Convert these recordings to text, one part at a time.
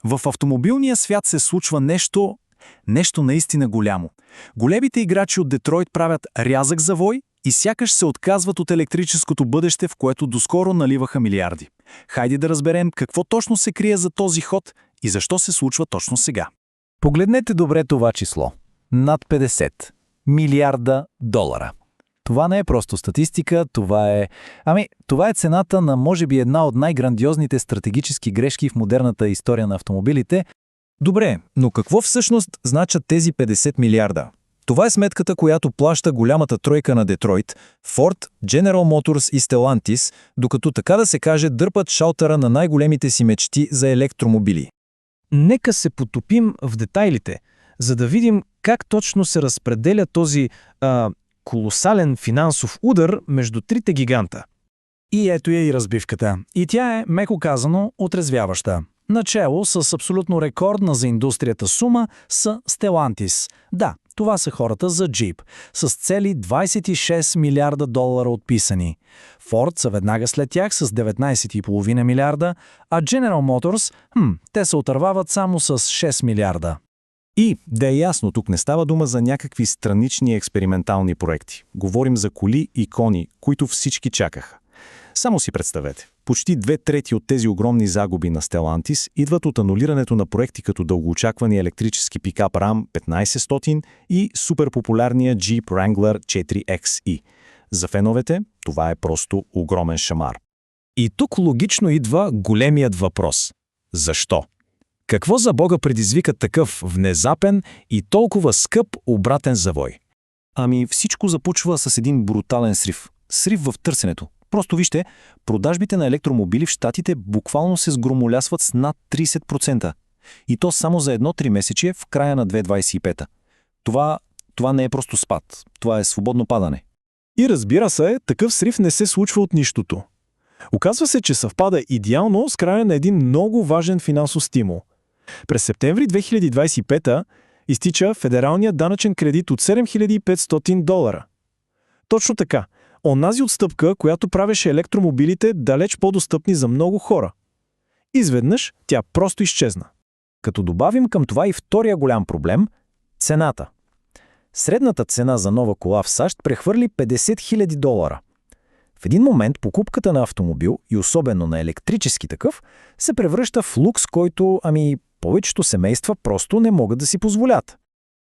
В автомобилния свят се случва нещо наистина голямо. Големите играчи от Детройт правят рязък завой и сякаш се отказват от електрическото бъдеще, в което доскоро наливаха милиарди. Хайде да разберем какво точно се крие за този ход и защо се случва точно сега. Погледнете добре това число. Над 50 милиарда долара. Това не е просто статистика, това е цената на може би една от най-грандиозните стратегически грешки в модерната история на автомобилите. Добре, но какво всъщност значат тези 50 милиарда? Това е сметката, която плаща голямата тройка на Детройт – Ford, General Motors и Stellantis, докато така да се каже дърпат шалтера на най-големите си мечти за електромобили. Нека се потопим в детайлите, за да видим как точно се разпределя този колосален финансов удар между трите гиганта. И ето я и разбивката. И тя е, меко казано, отрезвяваща. Начело с абсолютно рекордна за индустрията сума са Stellantis. Да, това са хората за джип, с цели 26 милиарда долара отписани. Ford са веднага след тях с 19,5 милиарда, а General Motors, те се отървават само с 6 милиарда. И, да е ясно, тук не става дума за някакви странични експериментални проекти. Говорим за коли и кони, които всички чакаха. Само си представете, почти 2/3 от тези огромни загуби на Stellantis идват от анулирането на проекти като дългоочаквани електрически пикап Ram 1500 и суперпопулярния Jeep Wrangler 4XE. За феновете това е просто огромен шамар. И тук логично идва големият въпрос. Защо? Какво за Бога предизвика такъв внезапен и толкова скъп обратен завой? Ами всичко започва с един брутален срив. Срив в търсенето. Просто вижте, продажбите на електромобили в Щатите буквално се сгромолясват с над 30%. И то само за едно 3-месечие в края на 2025. Това не е просто спад. Това е свободно падане. И разбира се, такъв срив не се случва от нищото. Оказва се, че съвпада идеално с края на един много важен финансов стимул. През септември 2025 изтича федералният данъчен кредит от $7500. Точно така. Онази отстъпка, която правеше електромобилите далеч по-достъпни за много хора. Изведнъж тя просто изчезна. Като добавим към това и втория голям проблем – цената. Средната цена за нова кола в САЩ прехвърли $50,000. В един момент покупката на автомобил, и особено на електрически такъв, се превръща в лукс, който, повечето семейства просто не могат да си позволят.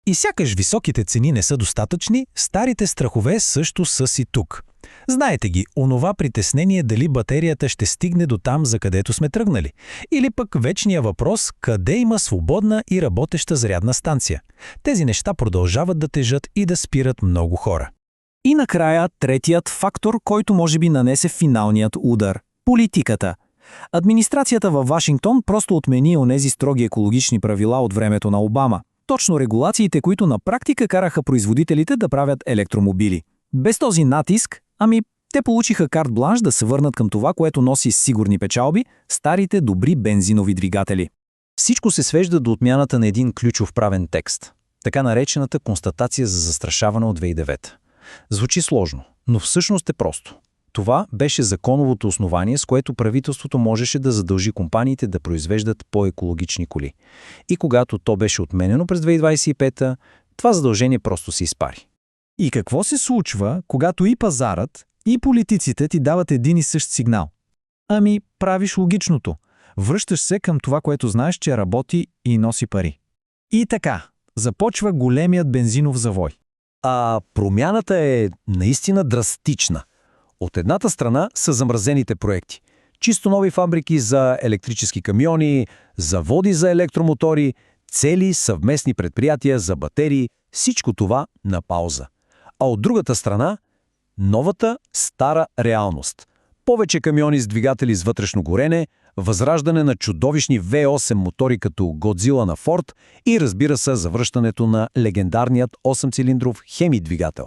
И сякаш високите цени не са достатъчни, старите страхове също са си тук. Знаете ги, онова притеснение дали батерията ще стигне до там, за където сме тръгнали. Или пък вечния въпрос, къде има свободна и работеща зарядна станция. Тези неща продължават да тежат и да спират много хора. И накрая третият фактор, който може би нанесе финалният удар – политиката. Администрацията във Вашингтон просто отмени онези строги екологични правила от времето на Обама. Точно регулациите, които на практика караха производителите да правят електромобили. Без този натиск, те получиха карт-бланш да се върнат към това, което носи сигурни печалби – старите добри бензинови двигатели. Всичко се свежда до отмяната на един ключов правен текст, така наречената констатация за застрашаване от 2009. Звучи сложно, но всъщност е просто. Това беше законовото основание, с което правителството можеше да задължи компаниите да произвеждат по-екологични коли. И когато то беше отменено през 2025, това задължение просто се изпари. И какво се случва, когато и пазарът, и политиците ти дават един и същ сигнал? Правиш логичното. Връщаш се към това, което знаеш, че работи и носи пари. И така, започва големият бензинов завой. Промяната е наистина драстична. От едната страна са замразените проекти. Чисто нови фабрики за електрически камиони, заводи за електромотори, цели съвместни предприятия за батерии, всичко това на пауза. А от другата страна – новата стара реалност. Повече камиони с двигатели с вътрешно горене, възраждане на чудовищни V8 мотори като Годзила на Ford и разбира се завръщането на легендарният 8-цилиндров Хеми двигател.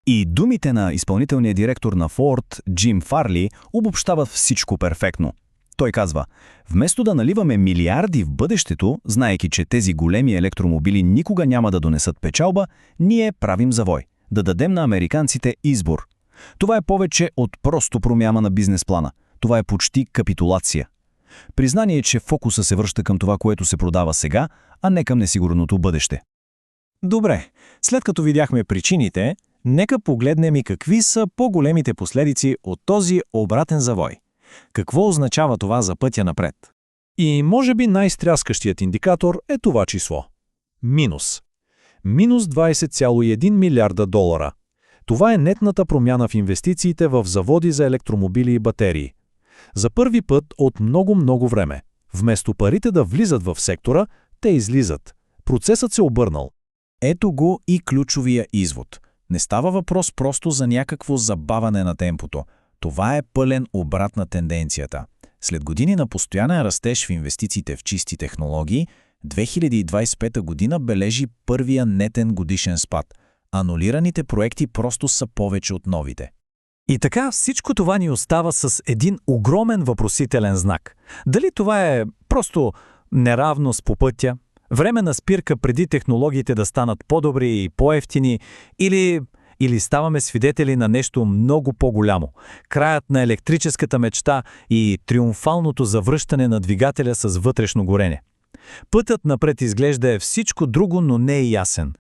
И думите на изпълнителния директор на Ford, Джим Фарли, обобщават всичко перфектно. Той казва, вместо да наливаме милиарди в бъдещето, знаейки, че тези големи електромобили никога няма да донесат печалба, ние правим завой. Да дадем на американците избор. Това е повече от просто промяна на бизнес плана. Това е почти капитулация. Признание, че фокуса се връща към това, което се продава сега, а не към несигурното бъдеще. Добре, след като видяхме причините, нека погледнем и какви са по-големите последици от този обратен завой. Какво означава това за пътя напред? И може би най-стряскащият индикатор е това число. Минус. Минус 20,1 милиарда долара. Това е нетната промяна в инвестициите в заводи за електромобили и батерии. За първи път от много време. Вместо парите да влизат в сектора, те излизат. Процесът се обърнал. Ето го и ключовия извод. Не става въпрос просто за някакво забаване на темпото. Това е пълен обрат на тенденцията. След години на постоянен растеж в инвестициите в чисти технологии, 2025 година бележи първия нетен годишен спад. Анулираните проекти просто са повече от новите. И така всичко това ни остава с един огромен въпросителен знак. Дали това е просто неравност по пътя, временна спирка преди технологиите да станат по-добри и по-евтини, или ставаме свидетели на нещо много по-голямо. Краят на електрическата мечта и триумфалното завръщане на двигателя с вътрешно горене. Пътят напред изглежда е всичко друго, но не е ясен.